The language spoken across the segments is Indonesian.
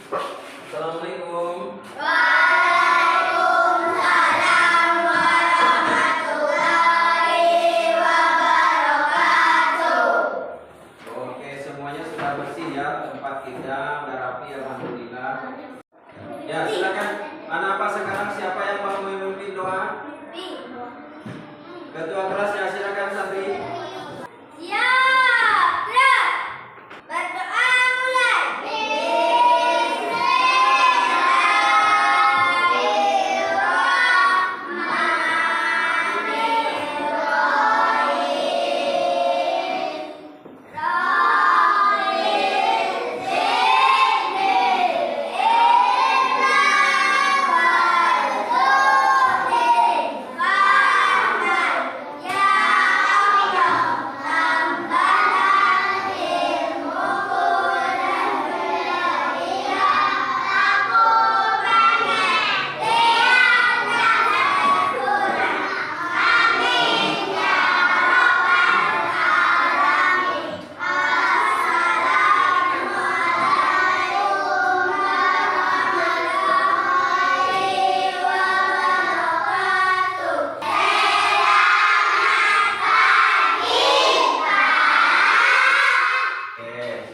Assalamualaikum. Waalaikumsalam warahmatullahi wabarakatuh. Oke, semuanya sudah bersih ya, tempat kita udah rapi, alhamdulillah. Ya, silakan. Anak apa sekarang, siapa yang mau memimpin doa? Ketua kelas ya, silakan santri. Ya, gerak. Berdoa mulai.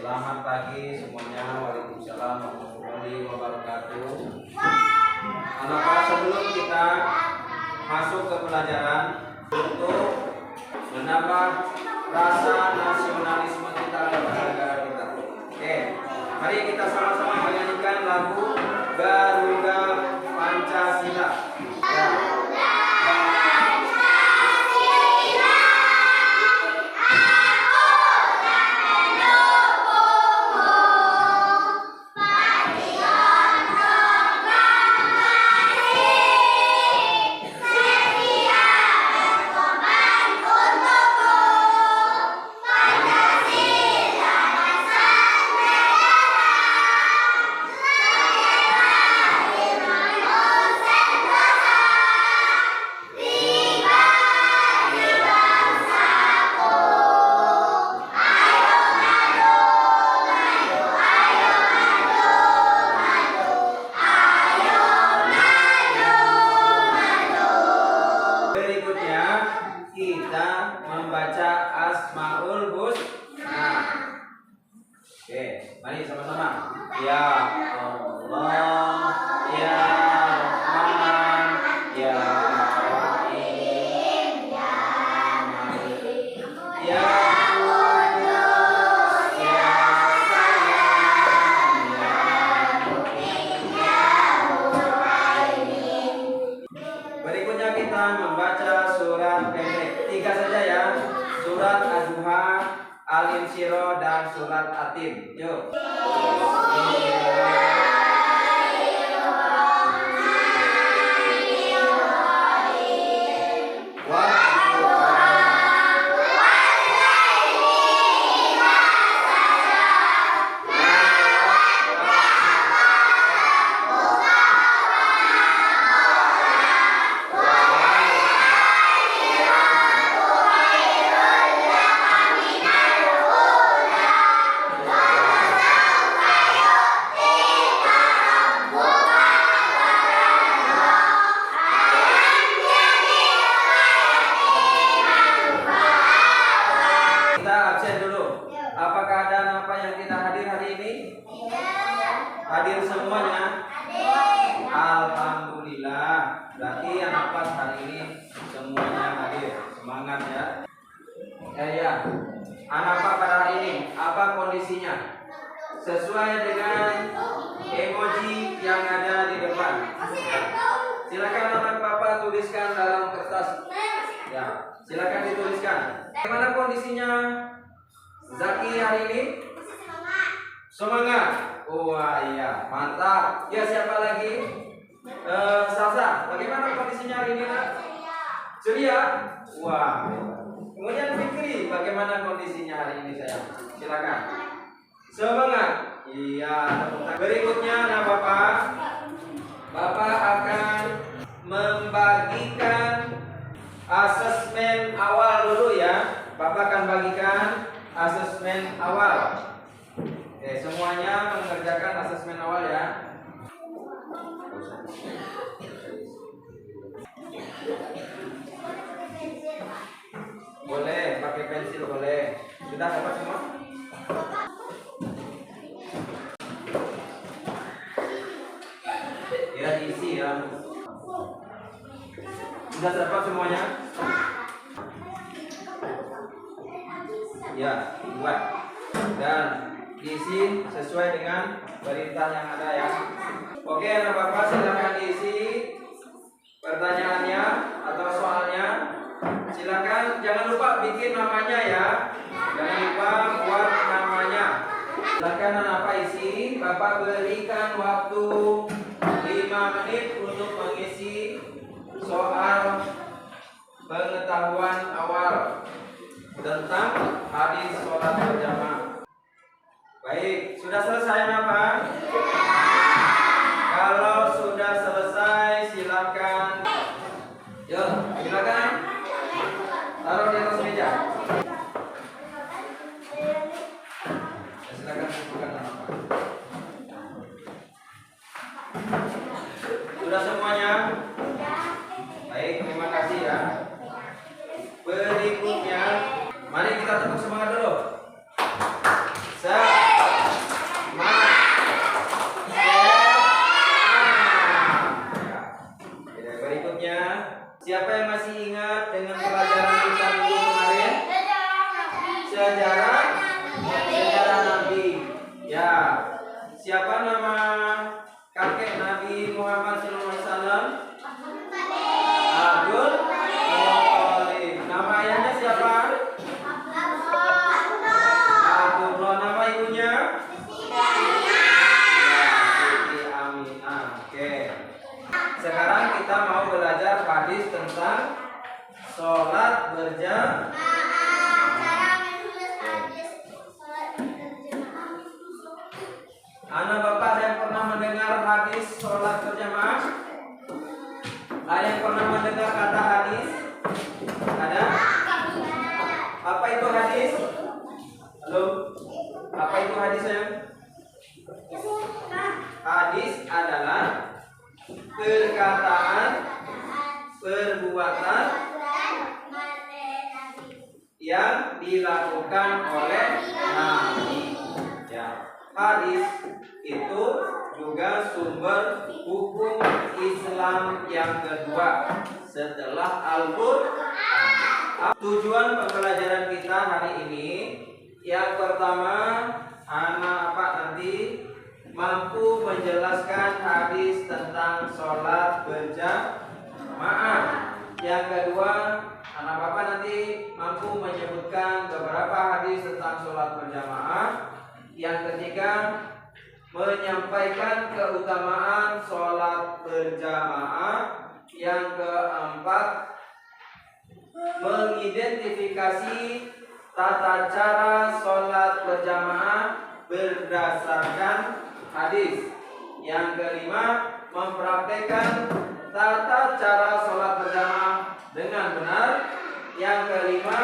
Selamat pagi semuanya. Waalaikumsalam warahmatullahi wabarakatuh. Anak-anak, sebelum kita masuk ke pelajaran untuk menambah rasa nasionalisme kita kepada negara kita. Oke, mari kita sama-sama menyanyikan lagu Garuda Pancasila. Ya. Berikutnya kita membaca Asmaul Husna. Oke, mari sama-sama. Ya Allah, ya Rahman, ya Rahim, ya Malik, ya Qudus, ya Salam, ya Mu'min, ya Muhaimin. Berikutnya kita membaca surat pendek 3 saja ya. Surat Az-Zuha, Al-Insyirah dan surat Atin. Yuk. Kita absen dulu. Apakah ada apa yang kita hadir hari ini? Hadir semuanya? Alhamdulillah. Berarti anak kelas hari ini semuanya hadir. Semangat ya. Ya. Anak apa pada hari ini? Apa kondisinya? Sesuai dengan emoji yang ada di depan. Silakan anak papa tuliskan dalam kertas. Ya, silakan dituliskan. Bagaimana kondisinya Zaki hari ini? Semangat. Wah iya, mantap. Ya, siapa lagi? Salsa. Bagaimana kondisinya hari ini, Nak? Ceria. Wah. Kemudian Fikri, bagaimana kondisinya hari ini, sayang? Silakan. Semangat. Iya. Berikutnya, nah Bapak. Bapak akan membagikan asesmen awal dulu ya. Bapak akan bagikan asesmen awal. Oke, semua semuanya mengerjakan asesmen awal ya. Boleh pakai pensil, boleh. Sudah dapat semua? Ya, diisi ya. Sudah dapat semuanya? Ya, buat dan diisi sesuai dengan perintah yang ada ya. Oke, anak bapak silakan diisi pertanyaannya atau soalnya. Silakan, jangan lupa bikin namanya ya. Jangan lupa buat namanya. Silakan anak bapak isi. Bapak berikan waktu 5 menit untuk mengisi soal pengetahuan awal tentang hadis sholat berjamaah. Baik, sudah selesai Bapak? Kalau sudah selesai silakan. Yuk, silakan. Taruh di atas meja. Silakan bukan Bapak. Sudah semuanya? Baik, terima kasih ya. Berikutnya, mari kita tepuk semangat dulu. Berikutnya, siapa yang masih ingat dengan pelajaran kita minggu kemarin? Sejarah Nabi. Ya, siapa nama kakek Nabi Muhammad SAW? Abdul Muthalib. Nama ayahnya siapa? Abdullah. Nama ibunya? Siti Aminah. Oke. Sekarang kita mau belajar hadis tentang sholat berjamaah. Anak bapak ada yang pernah mendengar hadis sholat berjamaah? Ada yang pernah mendengar kata hadis? Ada? Apa itu hadis? Halo? Apa itu hadis ya? Hadis adalah perkataan, perbuatan yang dilakukan oleh Nabi. Ya, hadis itu juga sumber hukum Islam yang kedua setelah Al-Qur'an. Tujuan pembelajaran kita hari ini yang pertama, anak nanti mampu menjelaskan hadis tentang sholat berjamaah. Yang kedua, anak bapak nanti mampu menyebutkan beberapa hadis tentang sholat berjamaah. Yang ketiga, menyampaikan keutamaan sholat berjamaah. Yang keempat, mengidentifikasi tata cara sholat berjamaah berdasarkan hadis. Yang kelima, mempraktekkan tata cara sholat berjamaah dengan benar. Yang kelima,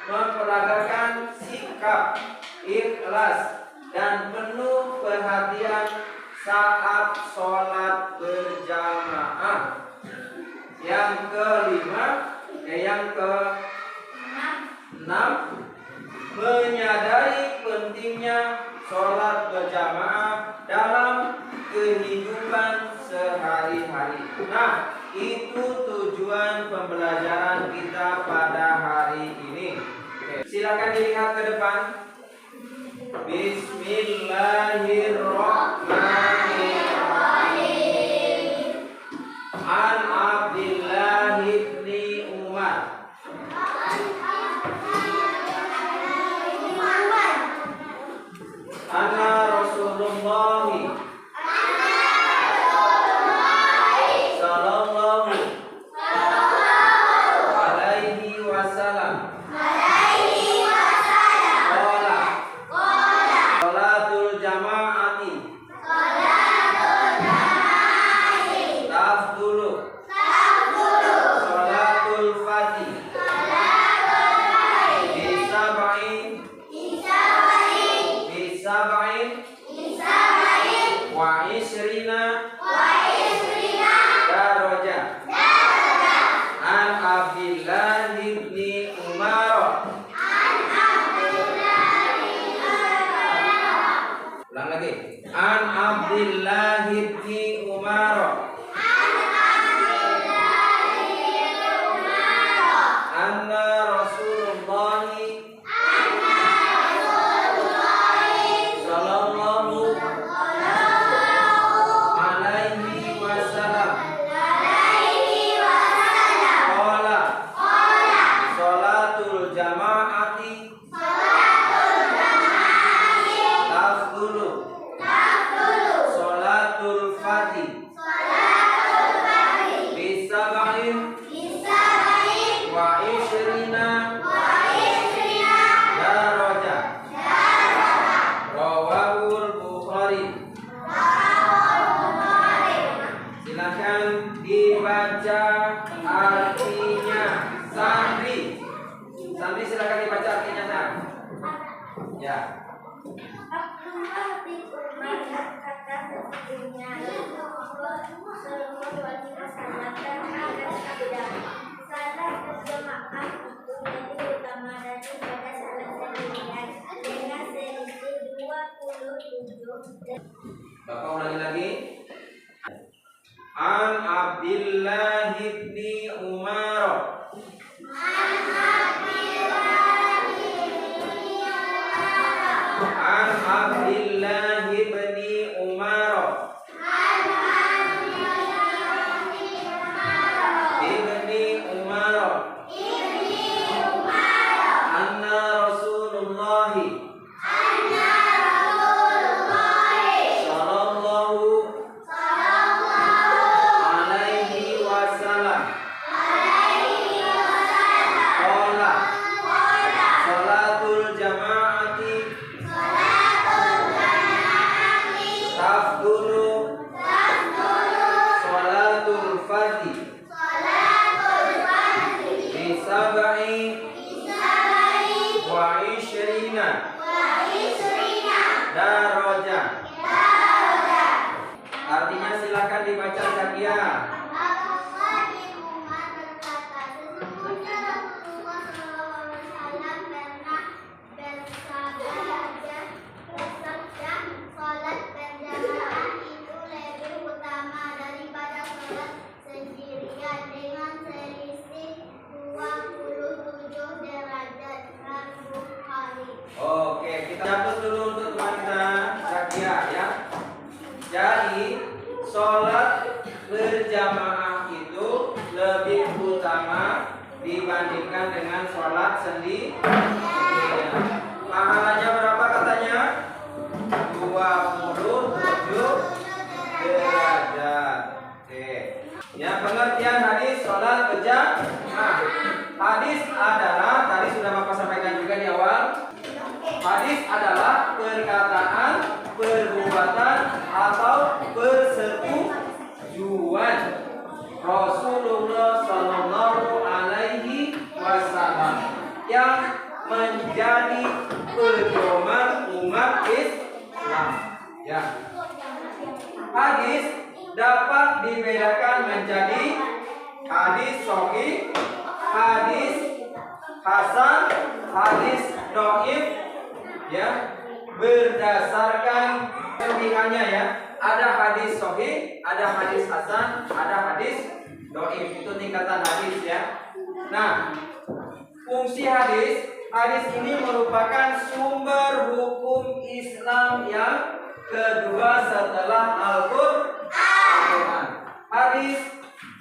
memperagakan sikap ikhlas dan penuh perhatian saat sholat berjamaah. Yang keenam, menyadari pentingnya sholat berjamaah dalam kehidupan sehari-hari. Nah, itu tujuan pembelajaran kita pada hari ini. Oke, silakan dilihat ke depan. Bismillahirrahmanirrahim. An Abdillah ibni Umar. Anna Rasulullah sallallahu alaihi wasallam qala salatul jama'ati Ulang lagi. An Abdillah bin Umar. Anna Rasulullah sallallahu alaihi wasallam qala salatul jamaati tafdulu salatul fati bisab'in wa ishrina darajah. Rawahul Bukhari. Silakan dibaca artinya. Sandri. Sandri silakan dibaca artinya, San. Ya. Abdullah bin Umar berkata sesungguhnya Rasulullah Shallallahu Alaihi Wasallam pernah bersabda, salat berjamaah itu lebih utama daripada salat sendirian dengan selisih 27. Bapak ulangi lagi. An Abdillah bin Umar. An Abdillah bin Umar. Ibni Umar. Anna Rasulullah sallallahu alaihi wasallam qala salatul jamaati tafdulu salatul fardhi bisab'i wa ishrina darajah. Artinya silakan dibaca Zakia. Abdullah bin Umar berkata, sesungguhnya Rasulullah Shallallahu Alaihi Wasallam pernah bersabda, salat berjamaah itu lebih utama daripada salat sendirian dengan selisih 27 derajat. Bukhari. Oke, kita hapus dulu untuk teman kita Zakia ya. Jadi sholat berjamaah itu lebih utama dibandingkan dengan sholat sendiri. Pahalanya berapa katanya? 27 derajat. Oke. Ya, pengertian hadis sholat berjamaah. Hadis adalah, tadi sudah Bapak sampaikan juga di awal. Hadis adalah perkataan, perbuatan atau persetujuan Rasulullah Sallallahu Alaihi Wasallam yang menjadi pedoman umat Islam. Ya. Hadis dapat dibedakan menjadi hadis sahih, hadis hasan, hadis dhaif, ya, berdasarkan pilihannya ya. Ada hadis sahih, ada hadis hasan, ada hadis dhaif. Itu tingkatan hadis ya. Nah, fungsi hadis ini merupakan sumber hukum Islam yang kedua setelah Al-Qur'an. Hadis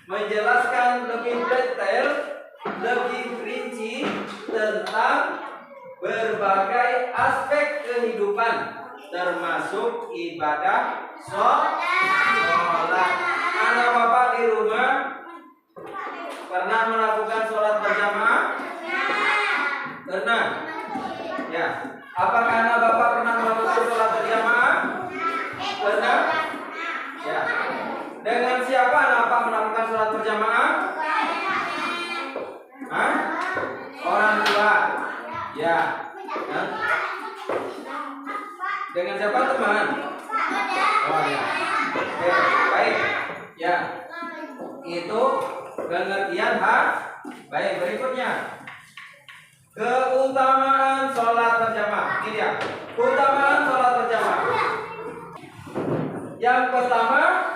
menjelaskan lebih detail, lebih rinci tentang berbagai aspek kehidupan termasuk ibadah sholat. Anak bapak di rumah pernah melakukan sholat berjamaah? Pernah? Ya. Apakah anak bapak pernah melakukan sholat berjamaah? Pernah? Ya. Dengan siapa anak bapak melakukan sholat berjamaah? Hah? Orang tua. Ya. Hah? Dengan siapa teman? Oh ya. Oke, baik. Ya. Itu pengertian baik, berikutnya. Keutamaan sholat berjamaah. Ini dia. Keutamaan sholat berjamaah. Yang pertama,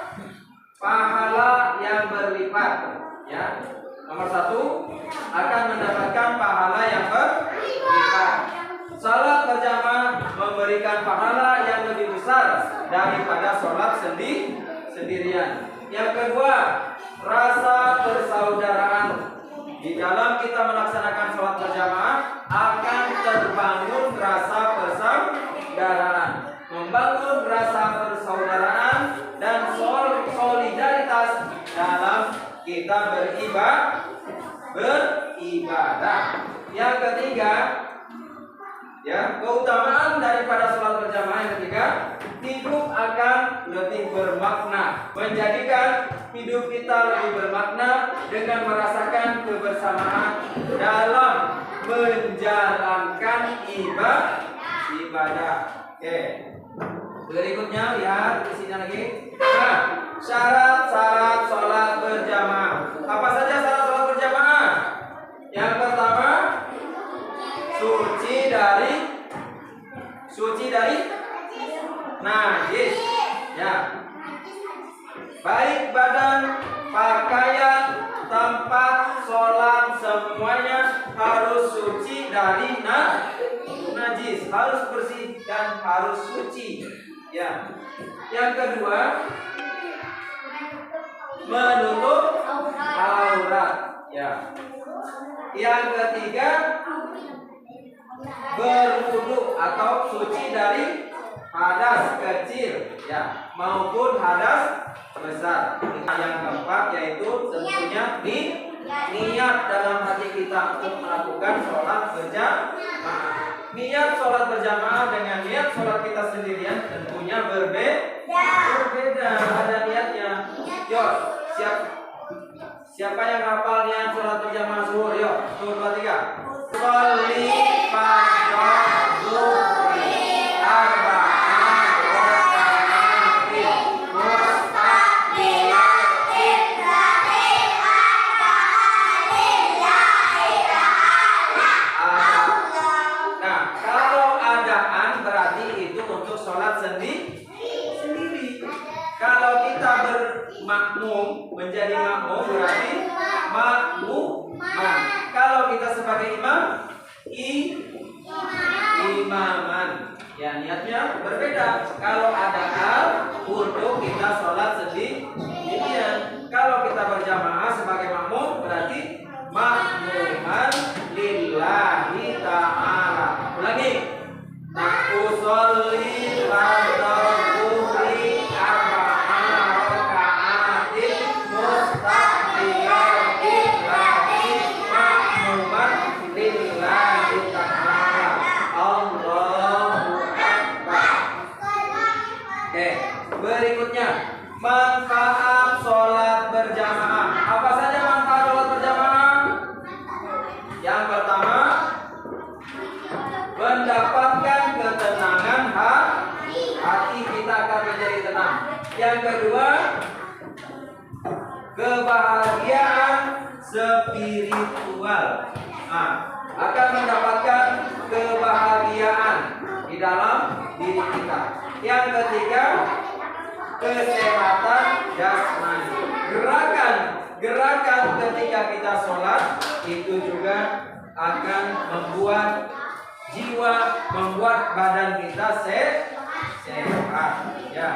pahala yang berlipat. Ya, nomor 1 akan mendapatkan pahala yang berlipat. Salat berjamaah memberikan pahala yang lebih besar daripada sholat sendirian. Yang kedua, rasa persaudaraan. Di dalam kita melaksanakan sholat berjamaah akan terbangun rasa persaudaraan, membangun rasa persaudaraan dan solidaritas dalam kita beribadah. Yang ketiga, ya, keutamaan daripada sholat berjamaah yang ketiga, hidup akan lebih bermakna, menjadikan hidup kita lebih bermakna dengan merasakan kebersamaan dalam menjalankan ibadah. Oke. Berikutnya lihat di sini lagi. Nah, syarat-syarat sholat berjamaah. Apa saja syarat sholat berjamaah? Yang pertama, suci dari najis. Ya. Baik badan, pakaian, tempat sholat semuanya harus suci dari najis, harus bersih dan harus suci. Ya. Yang kedua, menutup aurat. Ya. Yang ketiga, berwudu atau suci dari hadas kecil, ya, maupun hadas besar. Yang keempat yaitu tentunya niat dalam hati kita untuk melakukan sholat berjamaah. Niat sholat berjamaah dengan niat sholat kita sendirian tentunya berbeda. Ada niatnya. Yuk, siapa yang hafal niat sholat berjamaah zuhur? Yuk, 1, 2, 3. Sholli fardhu zuhri arba'ah raka'atin mustaqbilal qiblati Nah, kalau adaan berarti itu untuk sholat sendiri. Kalau kita bermakmum, menjadi makmum berarti makmuman. Kalau kita sebagai imam, imaman. Ya, niatnya berbeda. Kalau ada hal untuk kita sholat sendirian. Kalau kita berjamaah sebagai makmum berarti makmuman lillahi ta'ala. Ulangi. Usolli fardhu zuhri arba'ah raka'atin mustaqbilal qiblati makmuman lillahi ta'ala. Allahu Akbar. Oke, berikutnya manfaat sholat berjamaah. Apa saja manfaat sholat berjamaah? Yang pertama, mendapatkan ketenangan hati kita akan menjadi tenang. Yang kedua, kebahagiaan spiritual. Nah, akan mendapatkan kebahagiaan di dalam diri kita. Yang ketiga, kesehatan jasmani. Gerakan ketika kita sholat itu juga akan membuat jiwa, membuat badan kita sehat. Ya.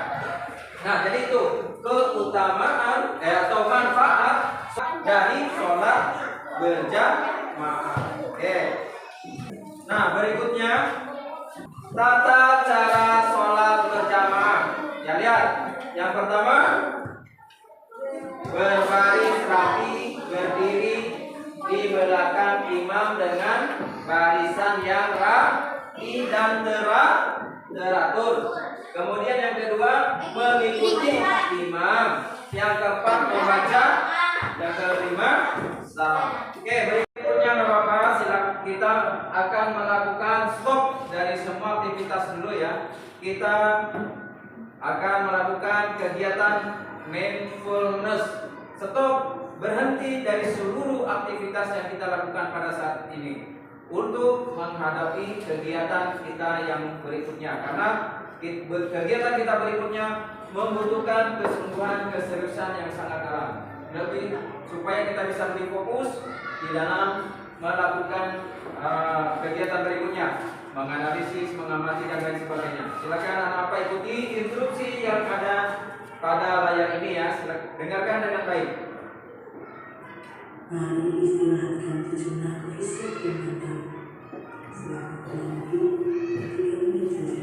Nah, jadi itu keutamaan atau manfaat dari sholat berjamaah. Oke. Nah, berikutnya tata cara sholat berjamaah. Ya, lihat. Yang pertama, berbaris rapi, berdiri di belakang imam dengan barisan yang rapi dan teratur. Kemudian yang kedua, mengikuti imam. Yang keempat, membaca. Yang kelima, salam. Oke, berikutnya Bapak, silakan. Kita akan melakukan stop dari semua aktivitas dulu ya. Kita akan melakukan kegiatan mindfulness. Stop, berhenti dari seluruh aktivitas yang kita lakukan pada saat ini untuk menghadapi kegiatan kita yang berikutnya. Karena Kegiatan kita berikutnya membutuhkan kesungguhan, keseriusan yang sangat dalam. Lebih supaya kita bisa lebih fokus di dalam melakukan kegiatan berikutnya, menganalisis, mengamati dan lain sebagainya. Silakan anak-anak ikuti instruksi yang ada pada layar ini ya. Silakan dengarkan dengan baik. Mari istirahatkan sejenak fisik dan mental. Selama kurang lebih 3 menit saja.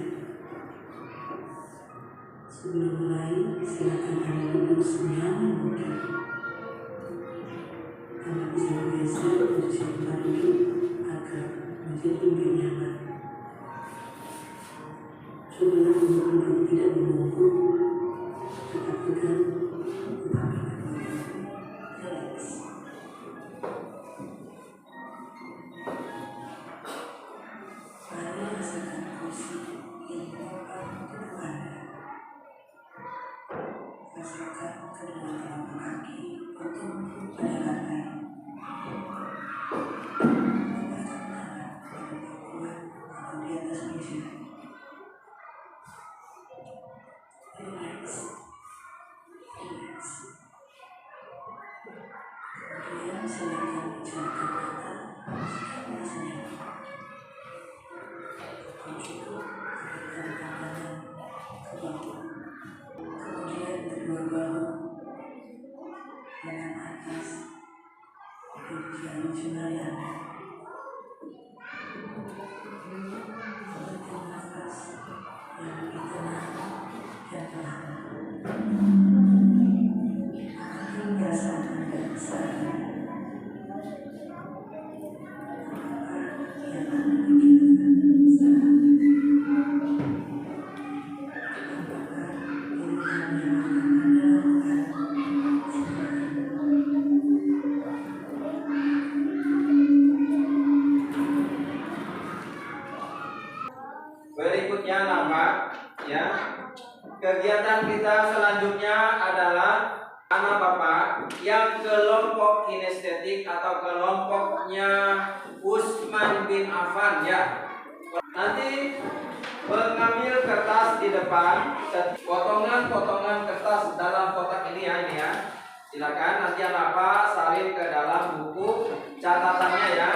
Sebelum mulai, silakan Anda duduk senyaman mungkin. Anda bisa bergeser posisi tempat duduk agar menjadi lebih nyaman. Cobalah untuk duduk tidak membungkuk, tetap tegak, tetapi relax. Mari rasakan kursi yang tepat untuk Anda. Rasakan kedua telapak kaki bertumpu pada lantai. Letakkan tangan pada bangkuan atau di atas meja. Relax, relax. Kemudian silakan dicurahkan mata jika merasa nyaman. Cukup berikan tangan ke bawah, kemudian kedua bahu dengan atas berjalan jemari Anda. Ambil nafas yang lebih tenang dan perlahan. Ambil perasaan Anda saat ini. Apa yang Anda pikirkan saat ini? Berikutnya nampak ya. Kegiatan kita selanjutnya adalah anak bapak yang kelompok kinestetik atau kelompoknya Utsman bin Affan ya. Nanti mengambil kertas di depan, potongan-potongan kertas dalam kotak ini ya. Silakan nanti anak bapak salin ke dalam buku catatannya ya.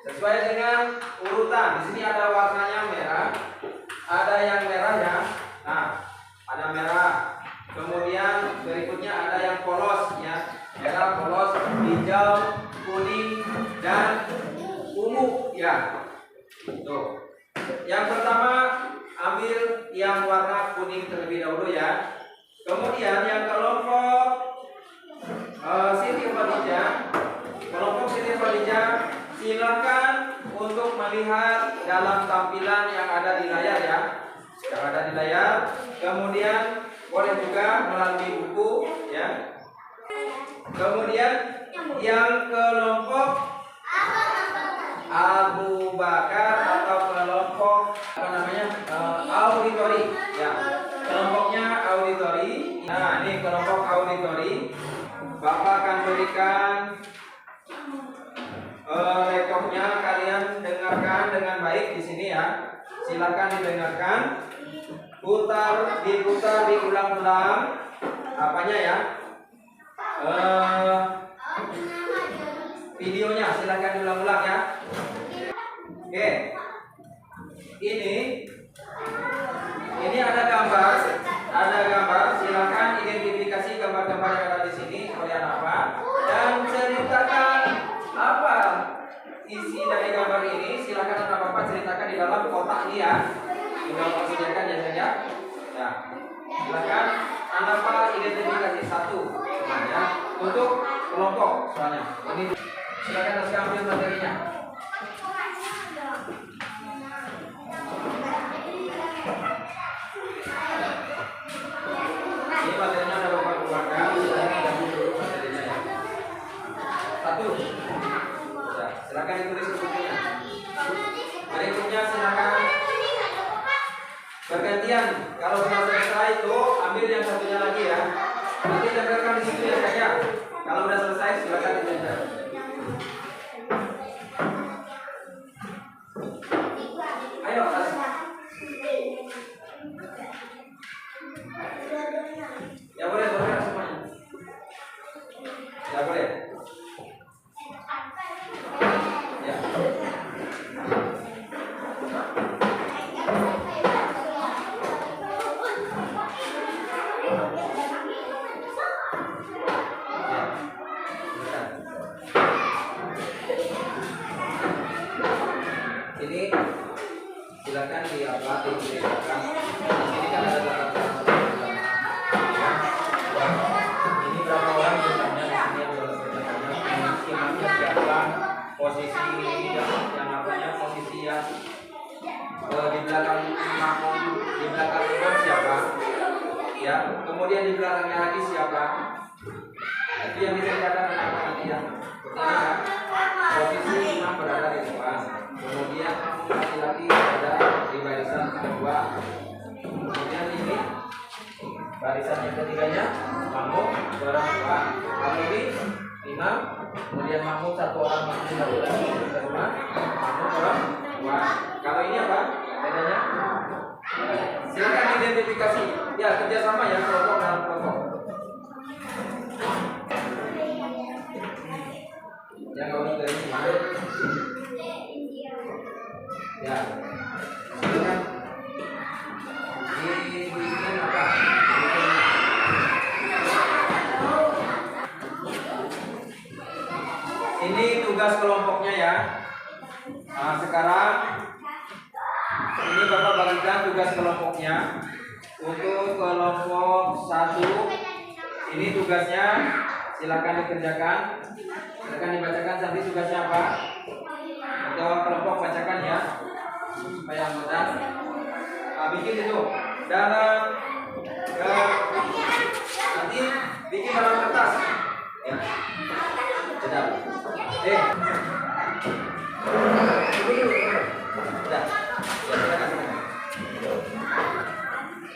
Sesuai dengan urutan. Di sini ada warnanya merah, ada yang merah ya. Nah, ada merah. Kemudian berikutnya ada yang polos ya. Merah, polos, hijau, kuning dan ungu ya. Tuh. Yang pertama ambil yang warna kuning terlebih dahulu ya. Kemudian yang kelompok Siti Khadijah, silakan untuk melihat dalam tampilan yang ada di layar ya. Yang ada di layar. Kemudian boleh juga melalui buku ya. Kemudian yang kelompok Abu Bakar atau kelompok auditori ya. Kelompoknya auditori. Nah, ini kelompok auditori. Bapak akan berikan rekomnya, kalian dengarkan dengan baik di sini ya. Silakan didengarkan. Diputar diulang-ulang apanya ya. Videonya silakan diulang-ulang ya. Oke. Ini ada gambar, silakan identifikasi gambar-gambar yang ada di sini kalian apa dan ceritakan apa isi dari gambar ini. Silakan Bapak ceritakan di dalam kotak ini ya. Sudah Bapak sediakan ya saja. Ya. Silakan Bapak identifikasi satu ya untuk kelompok soalnya. Ini silakan sekarang ambil materinya. Ini materinya ada Bapak keluarkan. Silakan dulu materinya ya. Satu. Ya, silakan ditulis bukunya. Berikutnya silakan bergantian. Kalau sudah selesai itu ambil yang satunya lagi ya. Nanti tempelkan di situ ya saja. Kalau sudah selesai silakan ditempel. Ya, kemudian di belakangnya lagi siapa? Itu yang dikerjakan apa nanti ya? Pertama ya, posisi imam berada di depan, kemudian laki-laki berada di barisan kedua, kemudian ini barisan yang ketiganya makmum orang dua, lalu ini imam, kemudian makmum satu orang, makmum satu lagi, kedua makmum orang dua. Kalau ini apa bedanya? Silakan identifikasi. Ya, kerjasama ya, kelompok dalam kelompok. Yang kau dari mana? Ya, silakan. Dibikin apa? Ini tugas kelompoknya ya. Nah, sekarang ini Bapak bagikan tugas kelompoknya. Untuk kelompok 1 ini tugasnya silakan dikerjakan. Silakan dibacakan nanti tugasnya apa? Ketua kelompok bacakan ya supaya mudah. Bikin itu dalam nanti bikin dalam kertas. Ya. Sudah. Sudah. Ya, silakan.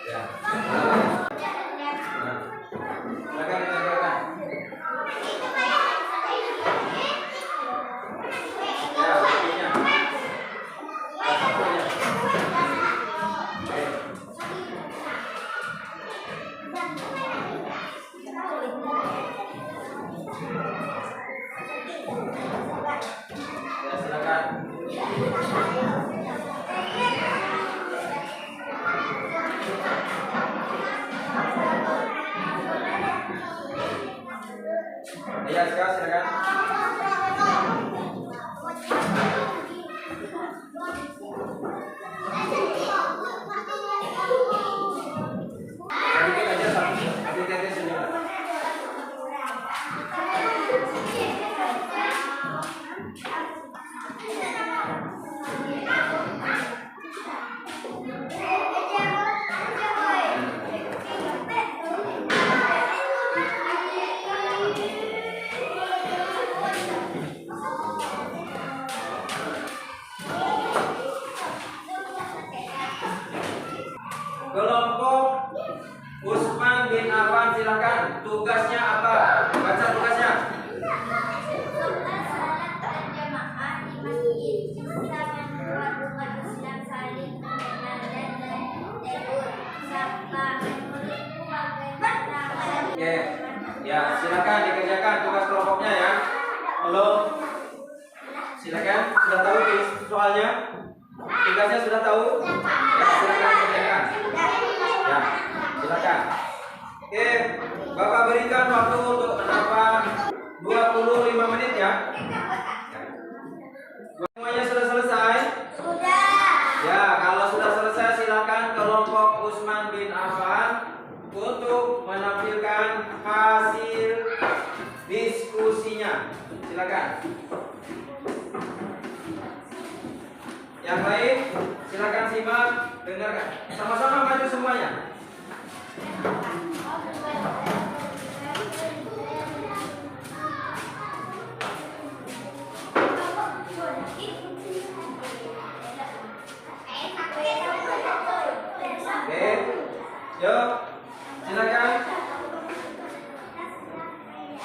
Ya. Nah, silakan dikerjakan. Ya, bikinnya. Ya, silakan. Ya, silakan. Bikin aja satu. Nanti senyum. Kelompok Usman bin Affan silakan. Tugasnya apa? Baca tugasnya. Oke. Ya, silakan dikerjakan tugas kelompoknya ya. Halo. Silakan, sudah tahu soalnya? Tugasnya sudah tahu? Ya, silakan kerjakan. Ya, silakan. Oke, Bapak berikan waktu untuk menambah 25 menit ya. Semuanya sudah selesai? Sudah. Ya, kalau sudah selesai silakan kelompok Usman bin Affan untuk menampilkan hasil diskusinya. Silakan. Yang lain silakan simak, dengarkan. Sama-sama maju semuanya. Oke, yuk, silakan.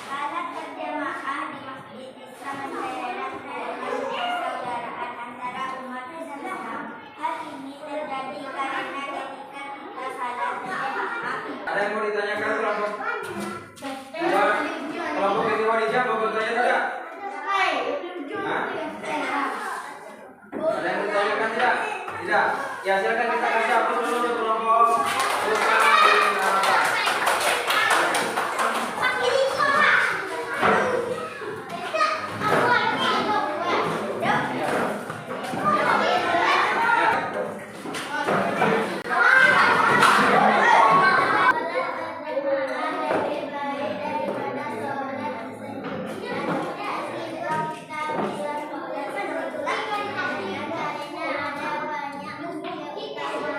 Salat berjamaah di Masjid Islam menjalankan persaudaraan antara umat Islam. Hal ini terjadi karena ketika kita salat berjamaah Ada yang mau ditanyakan kelompok dua, kelompok kedua dijawab, mau bertanya tidak? Hah? Ada yang ditanyakan tidak? Tidak. Ya, silakan kita kasih aplaus dulu untuk kelompok Usman bin Affan. Kita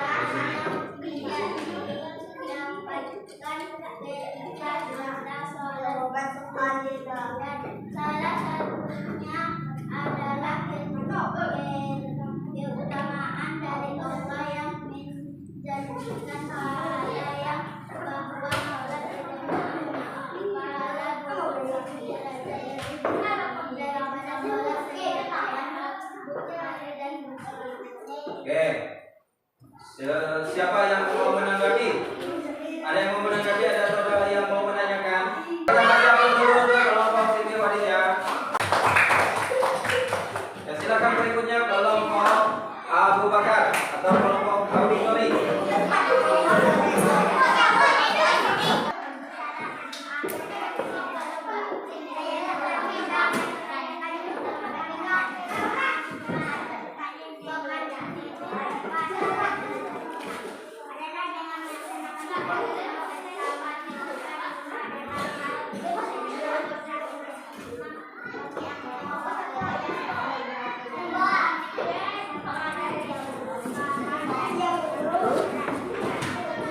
Salah satunya adalah keutamaan dari Allah yang menjadikan pahala yang bahwa sholat pahala daripada sholat dan Oke. Siapa yang mau menanggapi? Ada yang mau menanggapi? Ada saudara yang mau menanyakan? Siapa dulu untuk kelompok Siti Khadijah? Ya, silakan berikutnya kelompok Abu Bakar atau kelompok Abu Tori.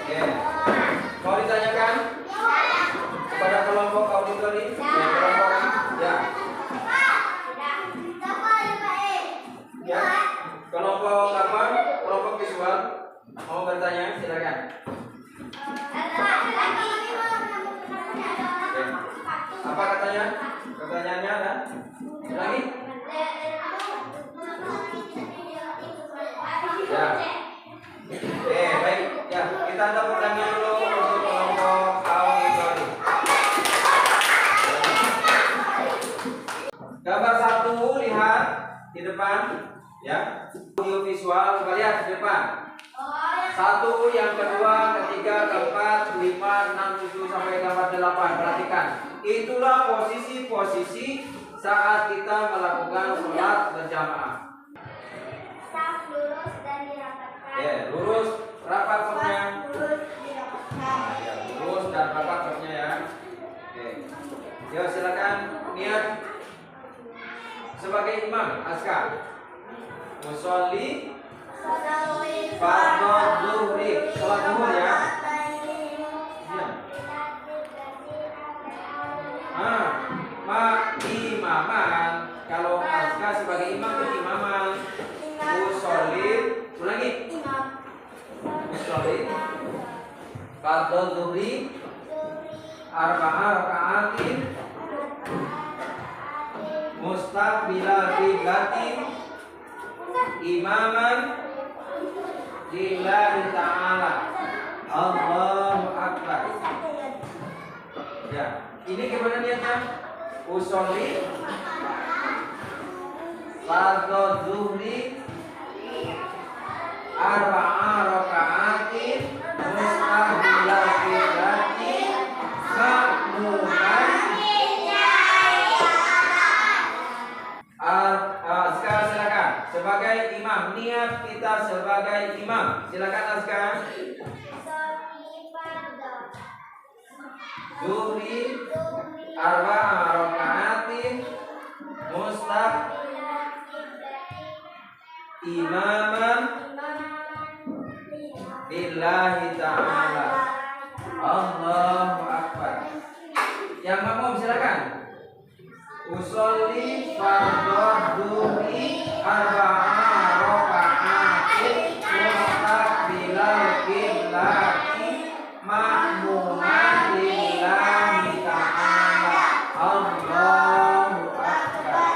Oke. Mau ditanyakan kepada kelompok auditori? Ya, kelompok ya. Ya. Kelompok apa? Kelompok visual. Mau bertanya? Silakan. Oke. Apa katanya? Pertanyaannya ada? Lagi? Ya. Oke, baik. Ya, kita tepuk tangan dulu untuk kelompok auditori. Gambar 1 lihat di depan, ya. Audio visual, coba lihat di depan. 1, yang kedua, ketiga, keempat, 5, 6, 7 sampai gambar 8. Perhatikan. Itulah posisi-posisi saat kita melakukan sholat berjamaah. Saf lurus dan dirapatkan. Ya, lurus, rapat safnya. Lurus dirapatkan. Ya, lurus dan rapat safnya ya. Oke. Ya, silakan niat sebagai imam askar. Musolli fardhu zuhri, sholat zuhur ya. Ya. Imaman. Kalau askar sebagai imam itu imaman. Musolli, ulangi. Musolli fardhu zuhri arba'a raka'atin mustaqbilal qiblatin imaman lillahi ta'ala. Allahu akbar. Ya, ini gimana niatnya? Usolli fardhu zuhri arba'a raka'atin mustaqbilal qiblatin ma'muman. Sekarang silakan sebagai imam, niat kita sebagai imam. Silakan sekarang. Zuhri arba'a raka'atin mustaq imaman lillahi ta'ala. Allahu akbar. Yang makmum silakan. Usolli fardhu zuhri arba'a raka'atin mustaqbilal qiblati ma'muman lillahi ta'ala. Allahu akbar.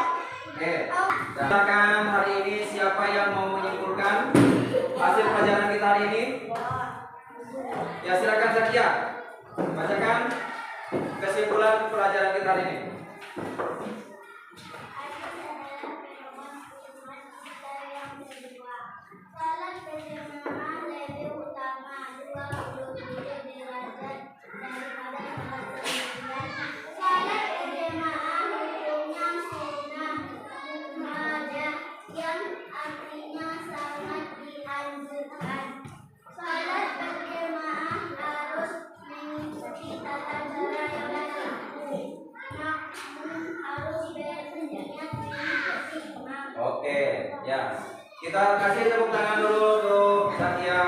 Oke. Silakan hari ini siapa yang mau menyimpulkan hasil pelajaran kita hari ini? Ya, silakan Zakia. Bacakan kesimpulan pelajaran kita hari ini. Salat berjamaah lebih utama 27 derajat daripada salat sendirian. Salat berjamaah hukumnya sunnah muakkadah yang artinya sangat dianjurkan. Salat berjamaah harus mengikuti tata cara yang tertentu. Makmum harus berniat mengikuti imam. Oke, ya. Kita kasih tepuk tangan dulu untuk Zakia.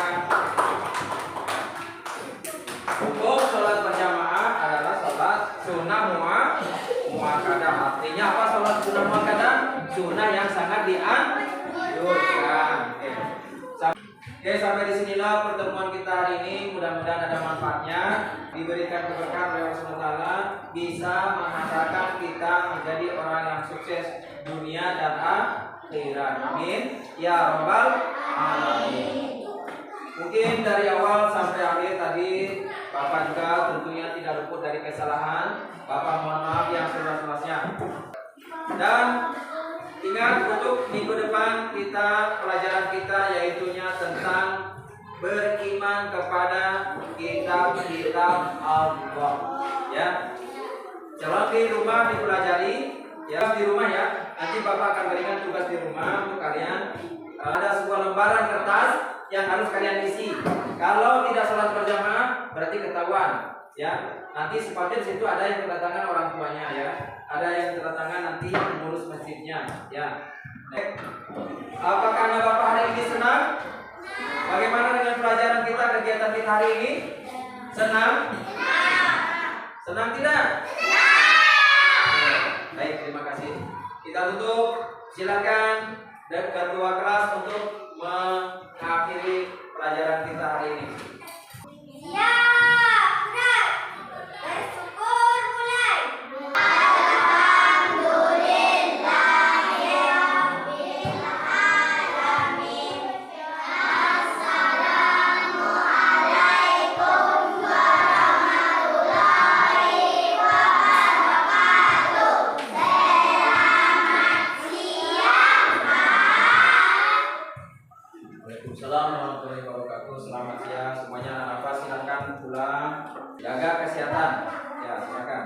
Hukum sholat berjamaah adalah sholat sunnah muakkadah Artinya apa sholat sunnah muakkadah? Sunnah yang sangat dianjurkan. Oke, sampai di sinilah pertemuan kita hari ini. Mudah-mudahan ada manfaatnya, diberikan keberkahan oleh Allah Subhanahu wa taala, bisa menghantarkan kita menjadi orang yang sukses dunia dan akhirat. Amin ya rabbal alamin. Mungkin dari awal sampai akhir tadi Bapak juga tentunya tidak luput dari kesalahan. Bapak mohon maaf yang seluas-luasnya. Dan ingat, untuk minggu depan kita pelajaran kita yaitunya tentang beriman kepada kitab-kitab Allah. Ya, kalau di rumah dipelajari, ya di rumah ya. Nanti Bapak akan berikan tugas di rumah untuk kalian. Ada sebuah lembaran kertas yang harus kalian isi. Kalau tidak sholat berjamaah berarti ketahuan. Ya, nanti sepatutnya di situ ada yang kedatangan orang tuanya ya. Ada yang kedatangan nanti pengurus masjidnya ya. Apakah Anda Bapak hari ini senang? Bagaimana dengan pelajaran kita, kegiatan kita hari ini? Senang? Senang tidak? Baik, terima kasih. Kita tutup. Silakan dan ketua kelas untuk mengakhiri pelajaran kita hari ini. Ya, benar. Bersyukur mulai. Waalaikumsalam warahmatullahi wabarakatuh. Selamat siang semuanya. Anak apa silakan pulang. Jaga kesehatan. Ya, silakan.